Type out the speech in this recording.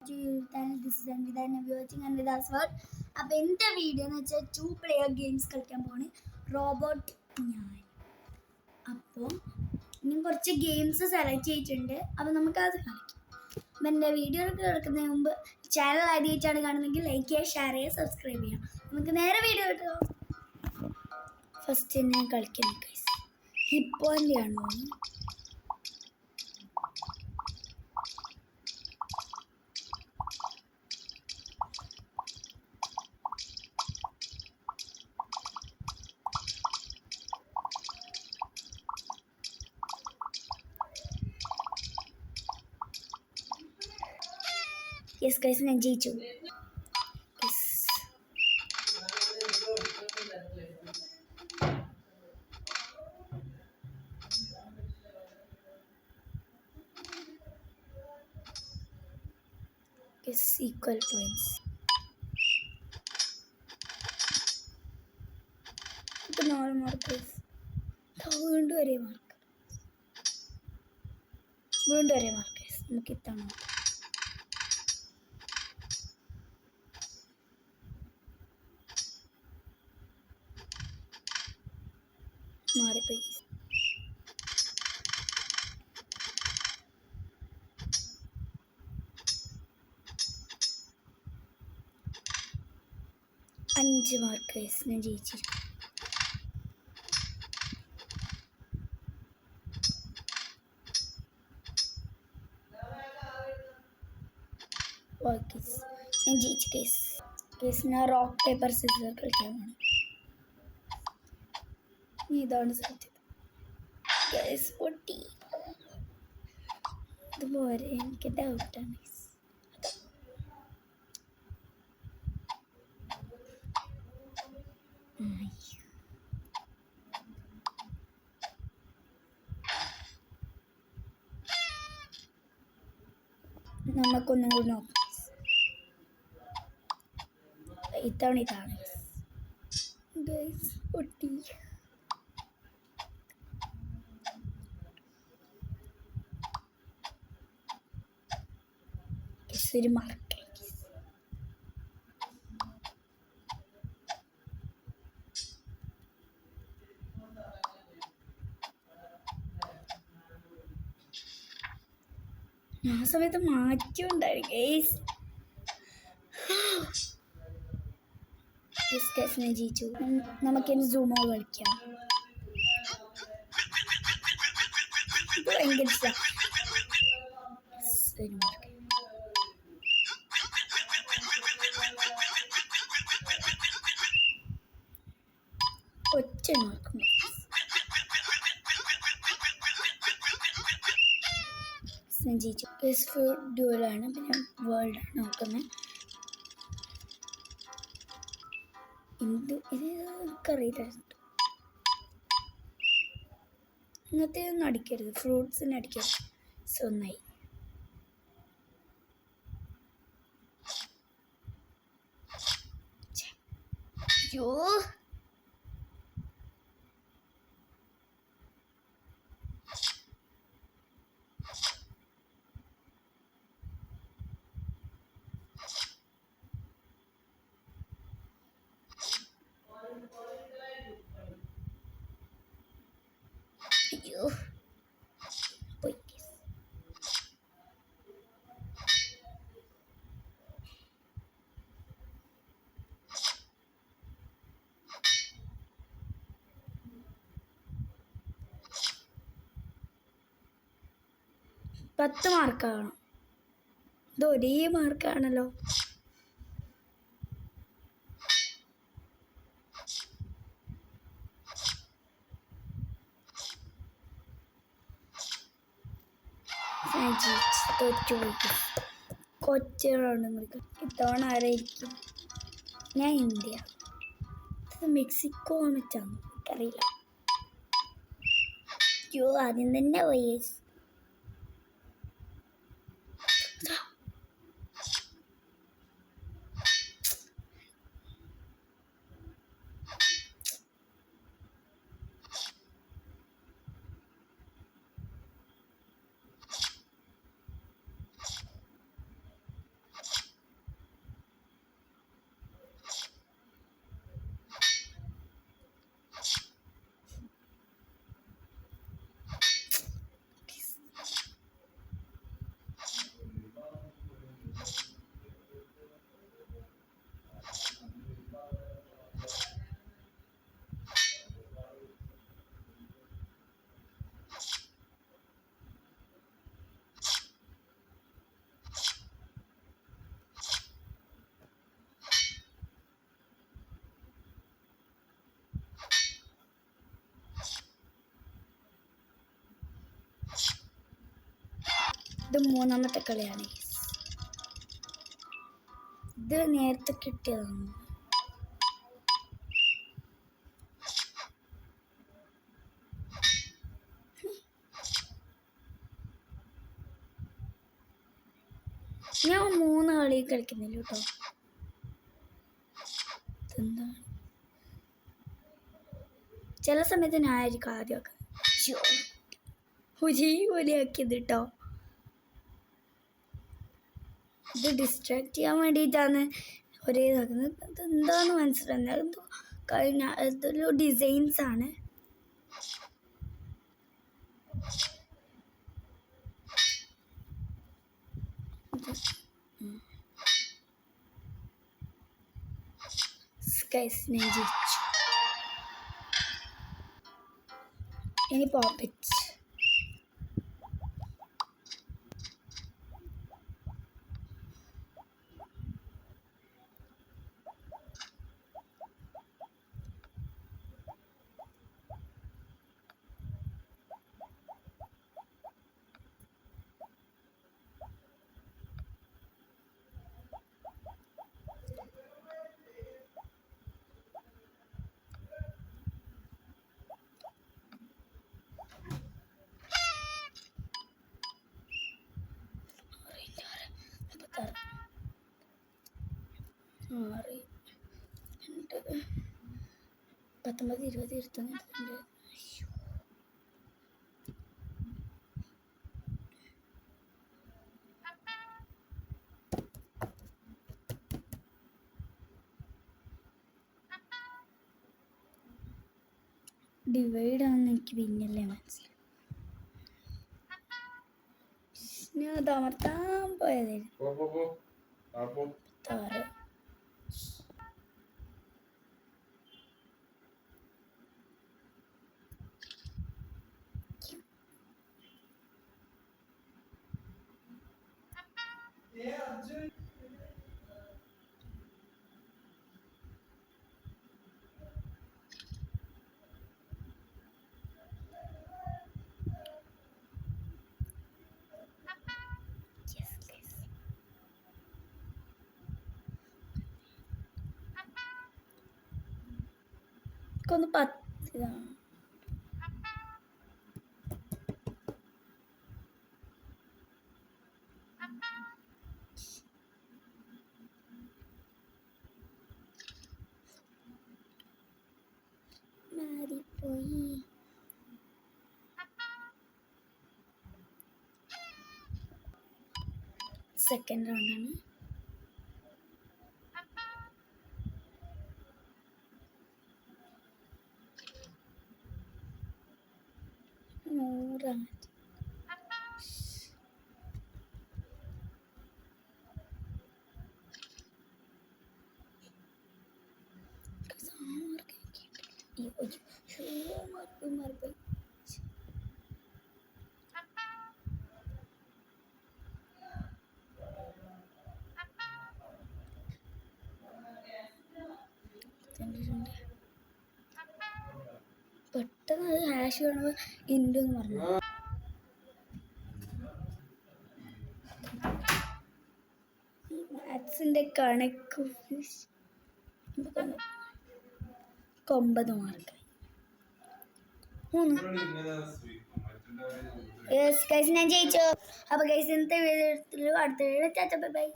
To YouTube channel. This is Anvida and you're watching Anvida's World. അപ്പോൾ എൻ്റെ video എന്ന് വെച്ചാൽ 2 player ഗെയിംസ് കളിക്കാൻ പോവാണ്. റോബോട്ട് ഞാൻ. അപ്പോൾ ഞാൻ കുറച്ച് ഗെയിംസ് സെലക്ട് ചെയ്തിട്ടുണ്ട്. അപ്പോൾ നമുക്കത് കളിക്കാം. അപ്പം എൻ്റെ വീഡിയോ കിടക്കുന്നതിന് മുമ്പ് ചാനൽ ആദ്യമായിട്ടാണ് കാണുന്നതെങ്കിൽ ലൈക്ക് ചെയ്യുക, ഷെയർ ചെയ്യുക, സബ്സ്ക്രൈബ് ചെയ്യുക. നമുക്ക് നേരെ വീഡിയോ കിട്ടുക. ഫസ്റ്റ് ഞാൻ കളിക്കുന്നത് ഗൈസ് ഹിപ്പോൻ്റെ ആണോ? യെസ് ഗൈസ് ഞാൻ ജയിച്ചു. Equal points. ഇത് 4 മാർക്ക്. വീണ്ടും ഒരേ മാർക്ക്. നമുക്ക് ഇത്തവണ മാറിപ്പോയി. അഞ്ച് മാർക്ക് ഞാൻ ജയിച്ചിരിക്കും. ഞാൻ ജയിച്ചു കേസ്. ഞാൻ റോക്ക് പേപ്പർ സിസർ കളിക്കാൻ പോകണം. ഇതാണ് സത്യം ഗൈസ്. പൊട്ടി. ഇതുപോലെ എനിക്ക് ഡൗട്ടാണ്. നമുക്കൊന്നും കൂടി നോക്കാം. ഇതാണ് ഗൈസ്. പൊട്ടി. ഒരു മാർക്ക്. ആ സമയത്ത് മാറ്റിയുണ്ടായിരുന്നു ഗൈസ്. ഞാൻ ജയിച്ചു. നമുക്കിനി സൂമോ കളിക്കാം. ഇത് ഭയങ്കര ഒറ്റ മാർക്ക്. ജയിച്ചു. ഡ്യൂലാണ്. പിന്നെ വേൾഡാണ് നോക്കുന്നത്. ഇത് എനിക്കറിയില്ലായിരുന്നു. ഇങ്ങനത്തെ ഒന്നും അടിക്കരുത്, ഫ്രൂട്ട്സിന് അടിക്കരുത്. ഒന്നായി. അയ്യോ, അയ്യോ പോയി. 10 മാർക്കാണ്. ഇത് ഒരേ മാർക്കാണല്ലോ. ഇത്തവണ ആരായിരിക്കും? ഞാൻ ഇന്ത്യ. ഇത് മെക്സിക്കോ വെച്ചാണ് എനിക്കറിയില്ല. അയ്യോ, ആദ്യം തന്നെ പോയി. ഇത് മൂന്നാമത്തെ കളിയാണ്. ഇത് നേരത്തെ കിട്ടിയതാണ്. ഞാൻ 3 കളി കളിക്കുന്നില്ല കേട്ടോ. എന്താണ് ചില സമയത്ത് ഞാനായിരിക്കും ആദ്യമൊക്കെ ഒരേ പോലെയാക്കിയത് കേട്ടോ. ഇത് ഡിസ്ട്രാക്ട് ചെയ്യാൻ വേണ്ടിയിട്ടാണ് ഒരേ ഇതാക്കുന്നത്. ഇതെന്താന്ന് മനസ്സിലാകുന്നത് എന്തോ കഴിഞ്ഞ ഇതൊരു ഡിസൈൻസ് ആണ്. ഞാൻ ജയിച്ചു. ഇനി പോപ്പറ്റ്. ആറ് 19 20 21 ഡിവൈഡ് ആണെന്ന് എനിക്ക് പിന്നല്ലേ മനസ്സിലായി. ഞാൻ അത് അമർത്താൻ പോയതായിരുന്നു. 6 ഒന്ന് 10 ഇതാണ്. മാറിപ്പോയി. സെക്കൻഡ് റൗണ്ടാണ്. പെട്ടെന്ന് അത് ഹാഷ് കാണുമ്പോൾ ഇൻഡു എന്ന് പറഞ്ഞു. മാത്സിൻ്റെ കണക്ക് 9 മാർക്ക്. യെസ് ഗൈസ്, ഞാൻ ജയിച്ചു. അപ്പോൾ ഗൈസ് ഇന്നത്തെ വീഡിയോ അടുത്ത വീഡിയോ ബൈ.